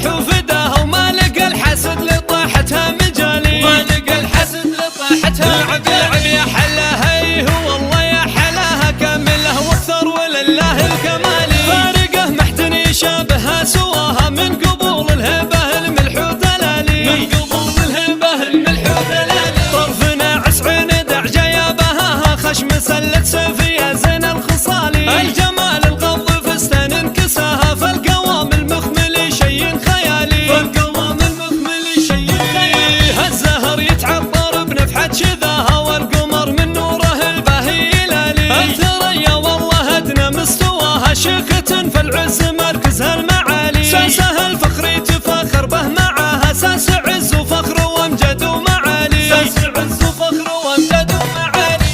وفداها وما لقى الحسد لطاحتها مجالي. ما لقى الحسد لطاحتها لعب يا حلاها هو والله يا حلاها كامله واكثر ولله الكمالي. فارقه محد يشابهها سواها من قبول الهبه الملح ودلالي. من قبول الهبه الملح ودلالي. طرفنا عسعين دعجه يا بهاها خشم سلت سيفية زين الخصالي. الجمال الغض فستان انكساها فالقوام المخمل شيء خيالي. فالقوام المخمل شيء خيالي. الزهر يتعبر بنفحة شذاها والقمر من نوره الباهي يلالي. الثريا والله ادنى مستواها شيخة فالعز مركزها المعالي. ساسها الفخر يتفاخر به معاها ساس عز وفخر وامجد ومعالي. ساس عز وفخر وامجد ومعالي.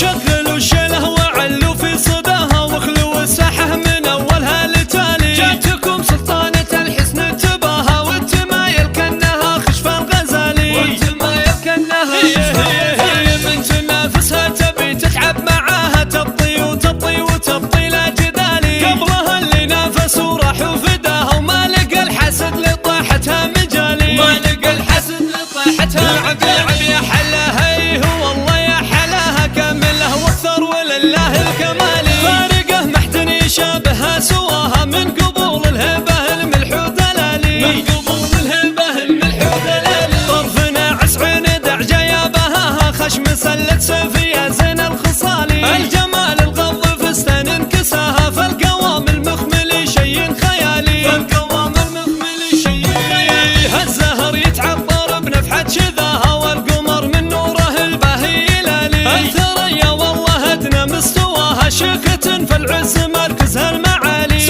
شغلوا الشله وعلوا في صداها واخلوا الساحه من اولها لتالي. جاتكم سلطانة الحسن تباها والتمايل كانها خشف الغزالي. والتمايل كانها خشف الغزالي. من تنافسها تبي تتعب معاها تبطي وتبطي وتبطي لا جدالي. قبلها اللي نافسوا راحوا فداها وما لقى الحسد لطاحتها مجالي. ما لقى الحسد لطاحتها لعب يا حلاها هو والله يا حلاها كامله واكثر ولله الكمالي. فارقه محد يشابهها سواها من قبول الهبه الملح ودلالي. من قبول الهبه الملح ودلالي. طرفنا عسعين دعجه يا بهاها خشم سلت سيفية زين الخصالي. الجمال الغض فستان انكساها فالقوام المخمل شيء خيالي. فالقوام المخمل شيء خيالي. الزهر يتعبر بنفحة شذاها والقمر من نوره الباهي يلالي. الثريا والله ادنى مستواها شيخة فالعز مركزها المعالي.